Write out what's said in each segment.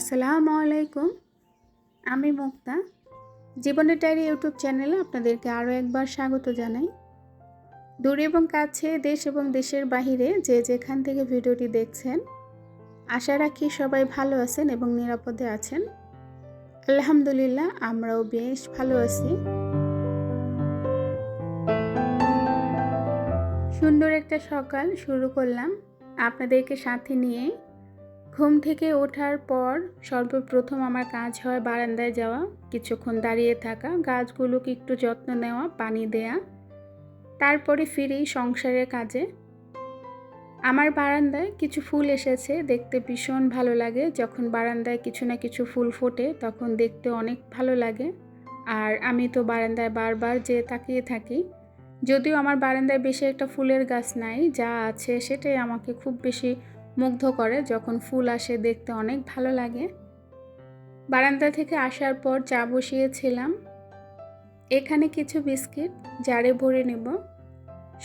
আসসালামু আলাইকুম। আমি মুক্তা। জীবনের ডায়েরি ইউটিউব চ্যানেলে আপনাদেরকে আরও একবার স্বাগত জানাই। দূরে এবং কাছে, দেশ এবং দেশের বাহিরে যে যেখান থেকে ভিডিওটি দেখছেন, আশা রাখি সবাই ভালো আছেন এবং নিরাপদে আছেন। আলহামদুলিল্লাহ, আমরাও বেশ ভালো আছি। সুন্দর একটা সকাল শুরু করলাম আপনাদেরকে সাথে নিয়ে। ঘুম থেকে ওঠার পর সর্বপ্রথম আমার কাজ হয় বারান্দায় যাওয়া, কিছুক্ষণ দাঁড়িয়ে থাকা, গাছগুলোকে একটু যত্ন নেওয়া, পানি দেয়া। তারপরে ফিরি সংসারের কাজে। আমার বারান্দায় কিছু ফুল এসেছে, দেখতে ভীষণ ভালো লাগে। যখন বারান্দায় কিছু না কিছু ফুল ফোটে তখন দেখতে অনেক ভালো লাগে। আর আমি তো বারান্দায় বারবার যেয়ে তাকিয়ে থাকি। যদিও আমার বারান্দায় বেশি একটা ফুলের গাছ নাই, যা আছে সেটাই আমাকে খুব বেশি মুগ্ধ করে। যখন ফুল আসে দেখতে অনেক ভালো লাগে। বারান্দা থেকে আসার পর চা বসিয়েছিলাম। এখানে কিছু বিস্কিট জারে ভরে নেব।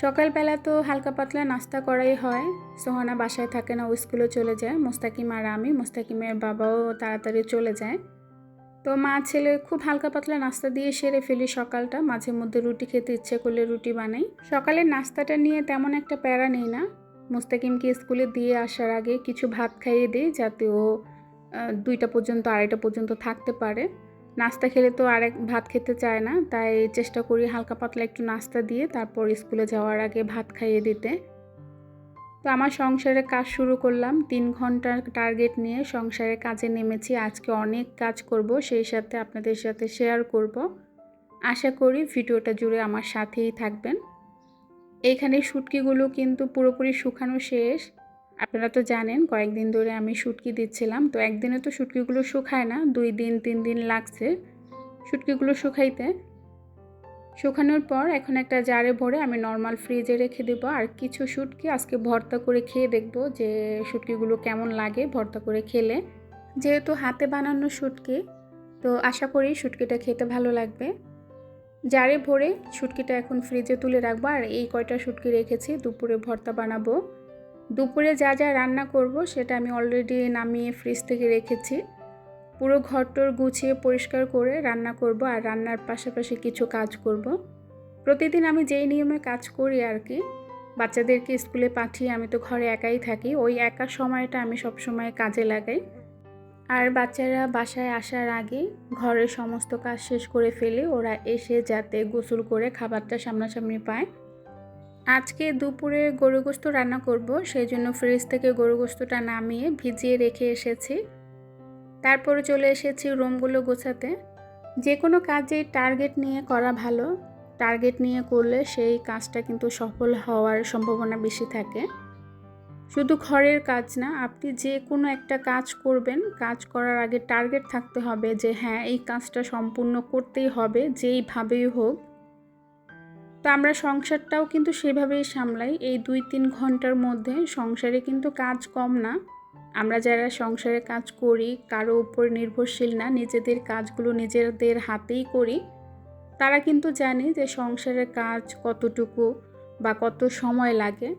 সকালবেলা তো হালকা পাতলা নাস্তা করাই হয়। সোহানা বাসায় থাকে না, ও স্কুলে চলে যায়। মোস্তাকিম আর আমি, মোস্তাকিমের বাবাও তাড়াতাড়ি চলে যায়। তো মা ছেলে খুব হালকা পাতলা নাস্তা দিয়ে সেরে ফেলি সকালটা। মাঝে মধ্যে রুটি খেতে ইচ্ছে করলে রুটি বানাই। সকালের নাস্তাটা নিয়ে তেমন একটা প্যারা নেই না। মোস্তাকিমকে স্কুলে দিয়ে আসার আগে কিছু ভাত খাইয়ে দিই, যাতে ও 2টা পর্যন্ত, 2:30টা পর্যন্ত থাকতে পারে। নাস্তা খেলে তো আরেক ভাত খেতে চায় না, তাই চেষ্টা করি হালকা পাতলা একটু নাস্তা দিয়ে তারপর স্কুলে যাওয়ার আগে ভাত খাইয়ে দিতে। তো আমার সংসারের কাজ শুরু করলাম। 3 ঘন্টার টার্গেট নিয়ে সংসারের কাজে নেমেছি। আজকে অনেক কাজ করব, সেই সাথে আপনাদের সাথে শেয়ার করব। আশা করি ভিডিওটা জুড়ে আমার সাথেই থাকবেন। এইখানে শুটকিগুলো কিন্তু পুরোপুরি শুকানো শেষ। আপনারা তো জানেন কয়েকদিন ধরে আমি শুটকি দিচ্ছিলাম। তো একদিনে তো শুটকিগুলো শুকায় না, 2 দিন 3 দিন লাগছে শুটকিগুলো শুকাইতে। শুকানোর পর এখন একটা জারে ভরে আমি নর্মাল ফ্রিজে রেখে দেবো। আর কিছু শুটকি আজকে ভর্তা করে খেয়ে দেখব যে শুটকিগুলো কেমন লাগে ভর্তা করে খেলে। যেহেতু হাতে বানানো শুটকি, তো আশা করি শুটকিটা খেতে ভালো লাগবে। জারে ভরে শুটকিটা এখন ফ্রিজে তুলে রাখবো। আর এই কয়টা শুটকি রেখেছি, দুপুরে ভর্তা বানাবো। দুপুরে যা যা রান্না করব সেটা আমি অলরেডি নামিয়ে ফ্রিজ থেকে রেখেছি। পুরো ঘরটর গুছিয়ে পরিষ্কার করে রান্না করব, আর রান্নার পাশাপাশি কিছু কাজ করব। প্রতিদিন আমি যেই নিয়মে কাজ করি আর কি, বাচ্চাদেরকে স্কুলে পাঠিয়ে আমি তো ঘরে একাই থাকি, ওই একা সময়টা আমি সবসময় কাজে লাগাই। আর বাচ্চারা বাসায় আসার আগে ঘরের সমস্ত কাজ শেষ করে ফেলে, ওরা এসে যাতে গোসল করে খাবারটা সামনাসামনি পায়। আজকে দুপুরে গরু গোশত রান্না করব, সেই জন্য ফ্রিজ থেকে গরু গোশতটা নামিয়ে ভিজিয়ে রেখে এসেছি। তারপরে চলে এসেছি রুমগুলো গোছাতে। যে কোনো কাজেই টার্গেট নিয়ে করা ভালো। টার্গেট নিয়ে করলে সেই কাজটা কিন্তু সফল হওয়ার সম্ভাবনা বেশি থাকে। শুধু ঘরের কাজ না, আপনি যে কোনো একটা কাজ করবেন, কাজ করার আগে টার্গেট থাকতে হবে যে হ্যাঁ, এই কাজটা সম্পূর্ণ করতেই হবে যেইভাবেই হোক। তো আমরা সংসারটাও কিন্তু সেভাবেই সামলাই। এই 2-3 ঘন্টার মধ্যে সংসারে কিন্তু কাজ কম না। আমরা যারা সংসারে কাজ করি, কারো উপর নির্ভরশীল না, নিজেদের কাজগুলো নিজেদের হাতেই করি, তারা কিন্তু জানি যে সংসারের কাজ কতটুকু বা কত সময় লাগে।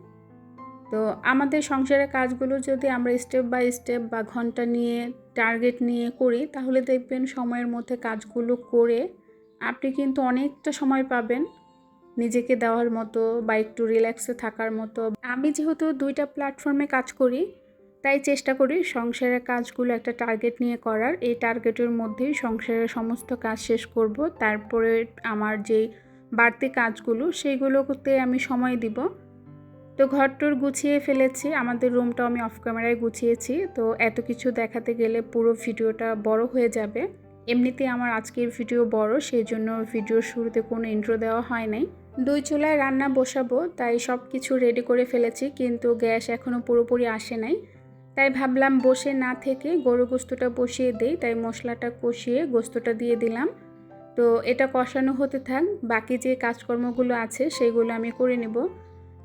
তো আমাদের সংসারের কাজগুলো যদি আমরা স্টেপ বাই স্টেপ বা ঘন্টা নিয়ে টার্গেট নিয়ে করি, তাহলে দেখবেন সময়ের মধ্যে কাজগুলো করে আপনি কিন্তু অনেকটা সময় পাবেন নিজেকে দেওয়ার মতো বা একটু রিল্যাক্সে থাকার মতো। আমি যেহেতু 2টা প্ল্যাটফর্মে কাজ করি, তাই চেষ্টা করি সংসারের কাজগুলো একটা টার্গেট নিয়ে করার। এই টার্গেটের মধ্যেই সংসারের সমস্ত কাজ শেষ করব। তারপরে আমার যেই বাড়তি কাজগুলো সেইগুলোতে আমি সময় দিব। তো ঘরটর গুছিয়ে ফেলেছি, আমাদের রুমটাও আমি অফ ক্যামেরায় গুছিয়েছি। তো এত কিছু দেখাতে গেলে পুরো ভিডিওটা বড় হয়ে যাবে। এমনিতে আমার আজকের ভিডিও বড়, সেই জন্য ভিডিওর শুরুতে কোনো ইন্ট্রো দেওয়া হয় নাই। 2 চুলায় রান্না বসাবো, তাই সব কিছু রেডি করে ফেলেছি, কিন্তু গ্যাস এখনও পুরোপুরি আসে নাই। তাই ভাবলাম বসে না থেকে গরু গোশতটা বসিয়ে দেই। তাই মশলাটা কষিয়ে গোশতটা দিয়ে দিলাম। তো এটা কষানো হতে থাক, বাকি যে কাজকর্মগুলো আছে সেইগুলো আমি করে নেব।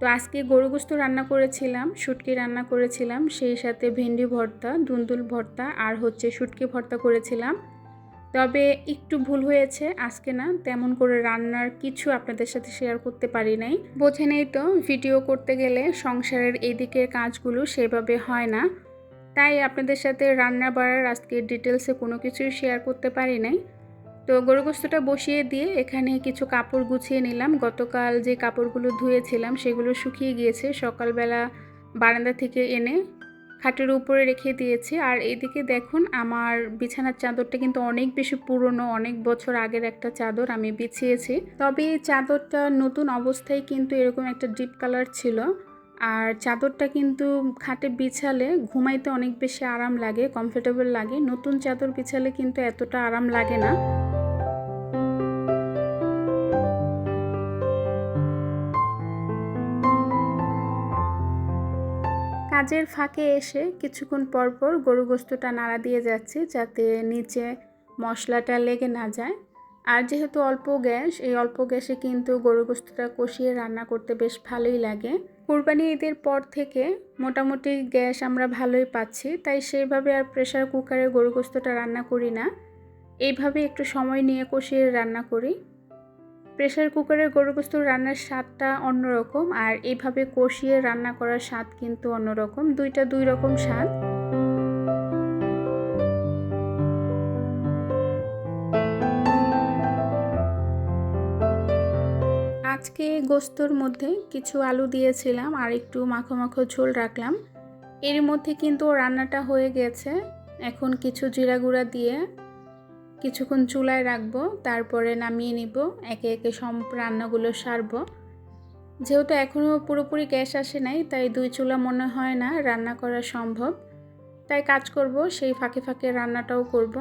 তো আজকে গরু গোশত রান্না করেছিলাম, শুটকি রান্না করেছিলাম, সেই সাথে ভেন্ডি ভর্তা, ধুন্দুল ভর্তা আর শুটকি ভর্তা করেছিলাম। তবে একটু ভুল হয়েছে, আজকে না তেমন করে রান্নার কিছু আপনাদের সাথে শেয়ার করতে পারি নাই। বোঝেনই তো, ভিডিও করতে গেলে সংসারের এই দিকের কাজগুলো সেভাবে হয় না। তাই আপনাদের সাথে রান্না বাড়ার আজকে ডিটেলসে কোনো কিছুই শেয়ার করতে পারি নাই। তো গরু গোস্তটা বসিয়ে দিয়ে এখানে কিছু কাপড় গুছিয়ে নিলাম। গতকাল যে কাপড়গুলো ধুয়েছিলাম সেগুলো শুকিয়ে গিয়েছে, সকালবেলা বারান্দা থেকে এনে খাটের উপরে রেখে দিয়েছি। আর এদিকে দেখুন, আমার বিছানার চাদরটা কিন্তু অনেক বেশি পুরনো, অনেক বছর আগের একটা চাদর আমি বিছিয়েছি। তবে এই চাদরটা নতুন অবস্থায় কিন্তু এরকম একটা ডিপ কালার ছিল। আর চাদরটা কিন্তু খাটে বিছালে ঘুমাইতে অনেক বেশি আরাম লাগে, কমফোর্টেবল লাগে। নতুন চাদর বিছালে কিন্তু এতটা আরাম লাগে না। কাজের ফাঁকে এসে কিছুক্ষণ পরপর গরু গোস্তটা নাড়া দিয়ে যাচ্ছি, যাতে নিচে মশলাটা লেগে না যায়। আর যেহেতু অল্প গ্যাস, এই অল্প গ্যাসে কিন্তু গরু গোস্তটা কষিয়ে রান্না করতে বেশ ভালোই লাগে। কুরবানি ঈদের পর থেকে মোটামুটি গ্যাস আমরা ভালোই পাচ্ছি, তাই সেইভাবে আর প্রেসার কুকারে গরু গোস্তটা রান্না করি না, এইভাবে একটু সময় নিয়ে কষিয়ে রান্না করি। প্রেসার কুকারের গরু গোস্ত রান্নার স্বাদটা অন্যরকম, আর এইভাবে কষিয়ে রান্না করার স্বাদ কিন্তু অন্যরকম, দুইটা দুই রকম স্বাদ। আজকে গোস্তর মধ্যে কিছু আলু দিয়েছিলাম আর একটু মাখো মাখো ঝোল রাখলাম। এর মধ্যে কিন্তু রান্নাটা হয়ে গেছে। এখন কিছু জিরা গুঁড়া দিয়ে কিছুক্ষণ চুলায় রাখবো, তারপরে নামিয়ে নিব, একে একে সব রান্নাগুলো সারবো। যেহেতু এখনও পুরোপুরি গ্যাস আসে নাই, তাই 2 চুলা মনে হয় না রান্না করা সম্ভব। তাই কাজ করব, সেই ফাঁকে ফাঁকে রান্নাটাও করব।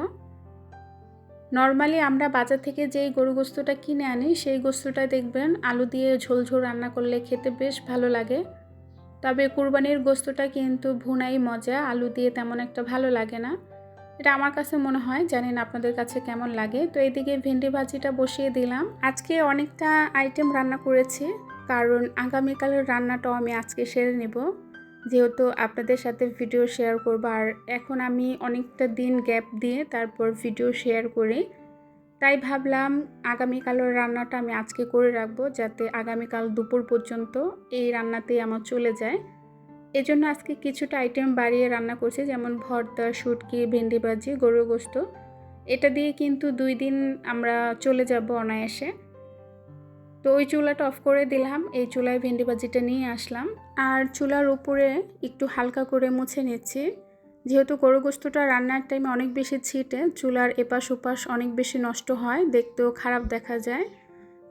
নর্মালি আমরা বাজার থেকে যেই গরু গোস্তটা কিনে আনি, সেই গোস্তটা দেখবেন আলু দিয়ে ঝোল ঝোল রান্না করলে খেতে বেশ ভালো লাগে। তবে কুরবানির গোস্তটা কিন্তু ভুনাই মজা, আলু দিয়ে তেমন একটা ভালো লাগে না। এটা আমার কাছে মনে হয়, জানি না আপনাদের কাছে কেমন লাগে। তো এইদিকে ভেন্ডি ভাজিটা বসিয়ে দিলাম। আজকে অনেকটা আইটেম রান্না করেছি, কারণ আগামীকালের রান্নাটাও আমি আজকে সেরে নেব, যেহেতু আপনাদের সাথে ভিডিও শেয়ার করব। আর এখন আমি অনেকটা দিন গ্যাপ দিয়ে তারপর ভিডিও শেয়ার করি, তাই ভাবলাম আগামীকালের রান্নাটা আমি আজকে করে রাখবো, যাতে আগামীকাল দুপুর পর্যন্ত এই রান্নাতেই আমার চলে যায়। এজন্য আজকে কিছুটা আইটেম বাড়িয়ে রান্না করছি, যেমন ভর্তা, শুটকি, ভেন্ডি ভাজি, গরুর গোস্ত। এটা দিয়ে কিন্তু 2 দিন আমরা চলে যাব অনায়াসে। তো ওই চুলাটা অফ করে দিলাম, এই চুলায় ভেন্ডি ভাজিটা নিয়ে আসলাম। আর চুলার উপরে একটু হালকা করে মুছে নিচ্ছি, যেহেতু গরুর গোস্তটা রান্নার টাইমে অনেক বেশি ছিটে, চুলার এপাশ ওপাশ অনেক বেশি নষ্ট হয়, দেখতেও খারাপ দেখা যায়।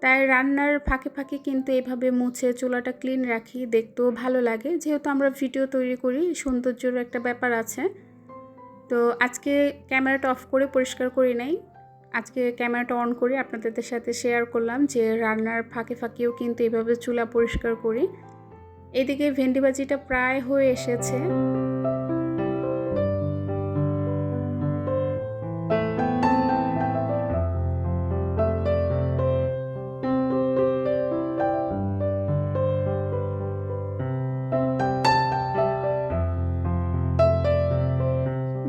তাই রান্নার ফাঁকে ফাঁকে কিন্তু এভাবে মুছে চুলাটা ক্লিন রাখি, দেখতেও ভালো লাগে। যেহেতু আমরা ভিডিও তৈরি করি, সৌন্দর্যের একটা ব্যাপার আছে। তো আজকে ক্যামেরাটা অফ করে পরিষ্কার করি নাই, আজকে ক্যামেরাটা অন করে আপনাদের সাথে শেয়ার করলাম যে রান্নার ফাঁকে ফাঁকেও কিন্তু এভাবে চুলা পরিষ্কার করি। এদিকে ভেন্ডি ভাজিটা প্রায় হয়ে এসেছে।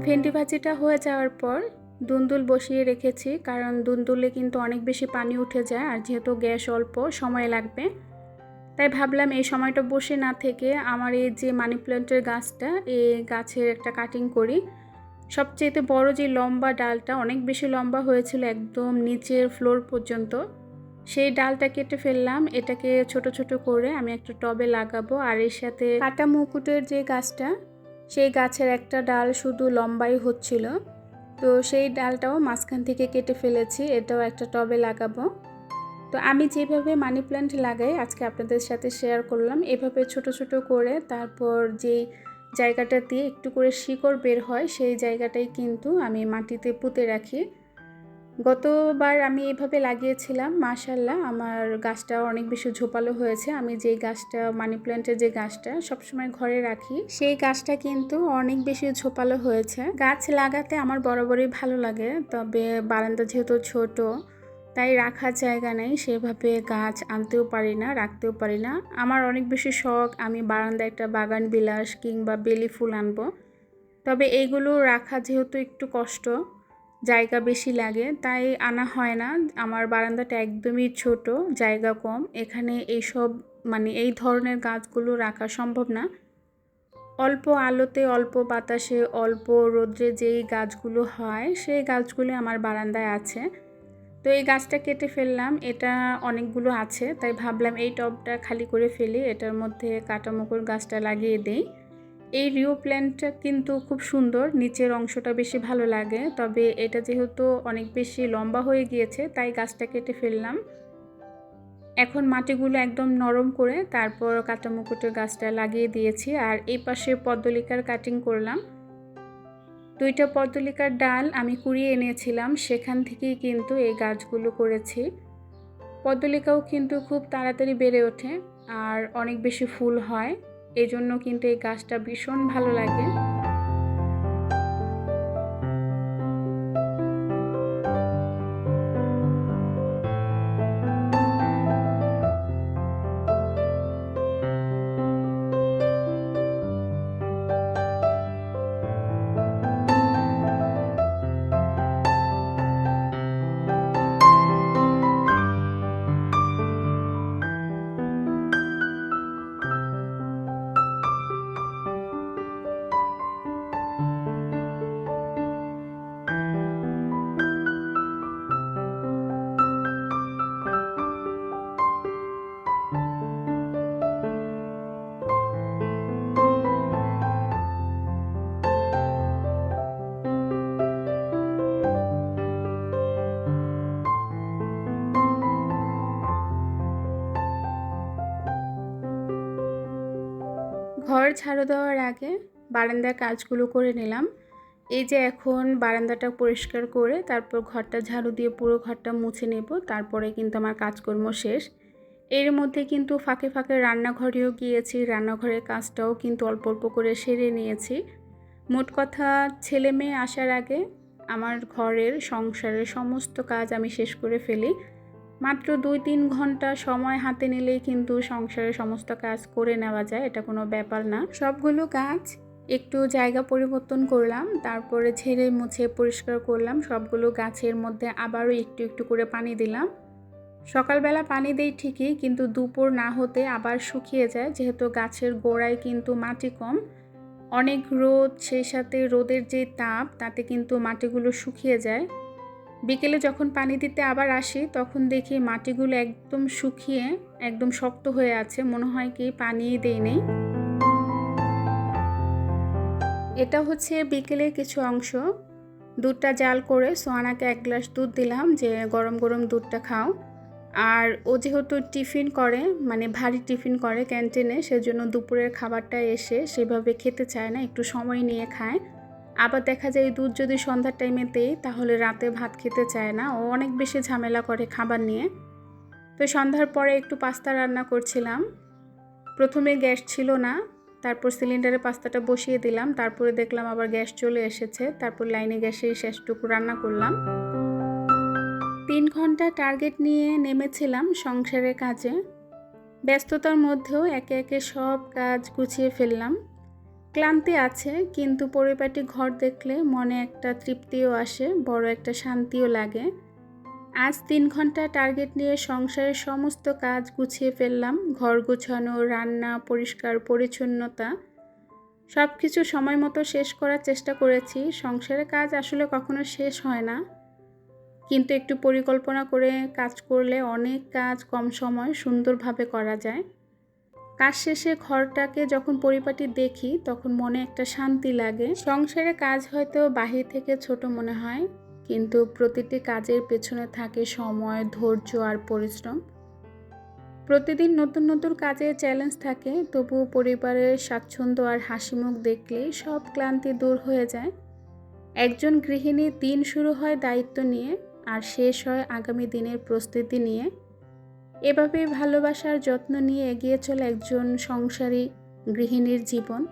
ভেন্ডি ভাজিটা হয়ে যাওয়ার পর দুন্দুল বসিয়ে রেখেছি, কারণ দুন্দুলে কিন্তু অনেক বেশি পানি উঠে যায়, আর যেহেতু গ্যাস অল্প, সময় লাগবে। তাই ভাবলাম এই সময়টা বসে না থেকে আমার এই যে মানি প্ল্যান্টের গাছটা, এই গাছের একটা কাটিং করি। সবচেয়ে বড় যে লম্বা ডালটা, অনেক বেশি লম্বা হয়েছিল একদম নিচের ফ্লোর পর্যন্ত, সেই ডালটা কেটে ফেললাম। এটাকে ছোট ছোট করে আমি একটা টবে লাগাবো। আর এর সাথে কাটা মুকুটের যে গাছটা, সেই গাছের একটা ডাল শুধু লম্বাই হচ্ছিল, তো সেই ডালটাও মাঝখান থেকে কেটে ফেলেছি, এটাও একটা টবে লাগাবো। তো আমি যেভাবে মানি প্ল্যান্ট লাগাই আজকে আপনাদের সাথে শেয়ার করলাম, এভাবে ছোট ছোট করে, তারপর যেই জায়গাটা দিয়ে একটু করে শিকড় বের হয়, সেই জায়গাটাই কিন্তু আমি মাটিতে পুঁতে রাখি। গতবার আমি এভাবে লাগিয়েছিলাম, মাশাআল্লাহ আমার গাছটা অনেক বেশি ঝোপালো হয়েছে। আমি যেই গাছটা, মানি প্ল্যান্টের যে গাছটা সবসময় ঘরে রাখি, সেই গাছটা কিন্তু অনেক বেশি ঝোপালো হয়েছে। গাছ লাগাতে আমার বরাবরই ভালো লাগে, তবে বারান্দা যেহেতু ছোট, তাই রাখার জায়গা নেই, সেভাবে গাছ আনতেও পারি না, রাখতেও পারি না। আমার অনেক বেশি শখ আমি বারান্দায় একটা বাগান বিলাস কিংবা বেলি ফুল আনবো, তবে এইগুলো রাখা যেহেতু একটু কষ্ট, জায়গা বেশি লাগে, তাই আনা হয় না। আমার বারান্দাটা একদমই ছোট, জায়গা কম, এখানে এইসব এই ধরনের গাছগুলো রাখা সম্ভব না। অল্প আলোতে, অল্প বাতাসে, অল্প রৌদ্রে যেই গাছগুলো হয় সেই গাছগুলো আমার বারান্দায় আছে। তো এই গাছটা কেটে ফেললাম, এটা অনেকগুলো আছে তাই ভাবলাম এই টবটা খালি করে ফেলি, এটার মধ্যে কাঁটামুকুর গাছটা লাগিয়ে দেই। এই রিও প্ল্যান্টটা কিন্তু খুব সুন্দর, নিচের অংশটা বেশি ভালো লাগে, তবে এটা যেহেতু অনেক বেশি লম্বা হয়ে গিয়েছে তাই গাছটা কেটে ফেললাম। এখন মাটিগুলো একদম নরম করে তারপর কাঁটামুকুটের গাছটা লাগিয়ে দিয়েছি। আর এই পাশে পদ্মলিকার কাটিং করলাম। 2টা পদ্মলিকার ডাল আমি কুড়িয়ে এনেছিলাম, সেখান থেকেই কিন্তু এই গাছগুলো করেছি। পদ্মলিকাও কিন্তু খুব তাড়াতাড়ি বেড়ে ওঠে আর অনেক বেশি ফুল হয়, এজন্য কিন্তু এই গাছটা ভীষণ ভালো লাগে। ঘর ঝাড়ু দেওয়ার আগে বারান্দার কাজগুলো করে নিলাম। এই যে এখন বারান্দাটা পরিষ্কার করে তারপর ঘরটা ঝাড়ু দিয়ে পুরো ঘরটা মুছে নেব, তারপরে কিন্তু আমার কাজকর্ম শেষ। এর মধ্যে কিন্তু ফাঁকে ফাঁকে রান্নাঘরেও গিয়েছি, রান্নাঘরের কাজটাও কিন্তু অল্প অল্প করে সেরে নিয়েছি। মোট কথা ছেলে মেয়ে আসার আগে আমার ঘরের সংসারের সমস্ত কাজ আমি শেষ করে ফেলি। মাত্র 2-3 ঘন্টা সময় হাতে নিলেই কিন্তু সংসারের সমস্ত কাজ করে নেওয়া যায়, এটা কোনো ব্যাপার না। সবগুলো কাজ একটু জায়গা পরিবর্তন করলাম, তারপরে ঝেড়ে মুছে পরিষ্কার করলাম। সবগুলো গাছের মধ্যে আবারও একটু একটু করে পানি দিলাম। সকালবেলা পানি দেই ঠিকই, কিন্তু দুপুর না হতে আবার শুকিয়ে যায়, যেহেতু গাছের গোড়ায় কিন্তু মাটি কম, অনেক রোদ, সেই সাথে রোদের যে তাপ তাতে কিন্তু মাটিগুলো শুকিয়ে যায়। বিকেলে যখন পানি দিতে আবার আসি তখন দেখি মাটিগুলো একদম শুকিয়ে একদম শক্ত হয়ে আছে, মনে হয় কি পানিই দেই নেই। এটা হচ্ছে বিকেলের কিছু অংশ। দুধটা জাল করে সোহানাকে 1 গ্লাস দুধ দিলাম যে গরম গরম দুধটা খাও। আর ও যেহেতু টিফিন করে, মানে ভারী টিফিন করে ক্যান্টিনে, সেজন্য দুপুরের খাবারটা এসে সেভাবে খেতে চায় না, একটু সময় নিয়ে খায়। আবার দেখা যায় এই দুধ যদি সন্ধ্যার টাইমে দেই তাহলে রাতে ভাত খেতে চায় না, ও অনেক বেশি ঝামেলা করে খাবার নিয়ে। তো সন্ধ্যার পরে একটু পাস্তা রান্না করছিলাম। প্রথমে গ্যাস ছিল না, তারপর সিলিন্ডারে পাস্তাটা বসিয়ে দিলাম, তারপরে দেখলাম আবার গ্যাস চলে এসেছে, তারপর লাইনে গ্যাসেই শেষটুকু রান্না করলাম। 3 ঘন্টা টার্গেট নিয়ে নেমেছিলাম সংসারের কাজে। ব্যস্ততার মধ্যেও একে একে সব কাজ গুছিয়ে ফেললাম। ক্লান্তি আছে, কিন্তু পরিপাটি ঘর দেখলে মনে একটা তৃপ্তিও আসে, বড় একটা শান্তিও লাগে। আজ 3 ঘন্টা টার্গেট নিয়ে সংসারের সমস্ত কাজ গুছিয়ে ফেললাম। ঘর গোছানো, রান্না, পরিষ্কার পরিচ্ছন্নতা সব কিছু সময় মতো শেষ করার চেষ্টা করেছি। সংসারের কাজ আসলে কখনো শেষ হয় না, কিন্তু একটু পরিকল্পনা করে কাজ করলে অনেক কাজ কম সময় সুন্দরভাবে করা যায়। কাজ শেষে ঘরটাকে যখন পরিপাটি দেখি তখন মনে একটা শান্তি লাগে। সংসারে কাজ হয়তো বাহির থেকে ছোট মনে হয়, কিন্তু প্রতিটি কাজের পেছনে থাকে সময়, ধৈর্য আর পরিশ্রম। প্রতিদিন নতুন নতুন কাজের চ্যালেঞ্জ থাকে, তবুও পরিবারের স্বাচ্ছন্দ্য আর হাসিমুখ দেখলেই সব ক্লান্তি দূর হয়ে যায়। একজন গৃহিণীর দিন শুরু হয় দায়িত্ব নিয়ে আর শেষ হয় আগামী দিনের প্রস্তুতি নিয়ে। এভাবেই ভালোবাসার যত্ন নিয়ে এগিয়ে চলে একজন সংসারী গৃহিণীর জীবন।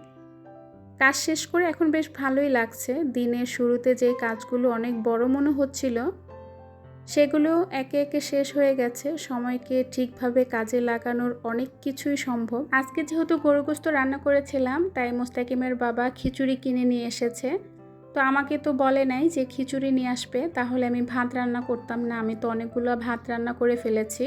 কাজ শেষ করে এখন বেশ ভালোই লাগছে। দিনের শুরুতে যে কাজগুলো অনেক বড় মনে হচ্ছিল সেগুলো একে একে শেষ হয়ে গেছে। সময়কে ঠিকভাবে কাজে লাগানোর অনেক কিছুই সম্ভব। আজকে যেহেতু গরু গোশত রান্না করেছিলাম তাই মোস্তাকিমের বাবা খিচুড়ি কিনে নিয়ে এসেছে। তো আমাকে তো বলে নাই যে খিচুড়ি নিয়ে আসবে, তাহলে আমি ভাত রান্না করতাম না, আমি তো অনেকগুলো ভাত রান্না করে ফেলেছি।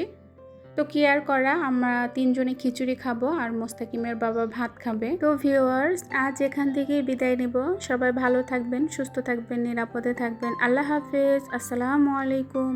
তো তো কি আর করা, আমরা 3 জনে খিচুড়ি খাবো আর মোস্তাকিমের বাবা ভাত খাবে। তো ভিউয়ার্স, আজ এখান থেকেই বিদায় নেব। সবাই ভালো থাকবেন, সুস্থ থাকবেন, নিরাপদে থাকবেন। আল্লাহ হাফেজ। আসসালামু আলাইকুম।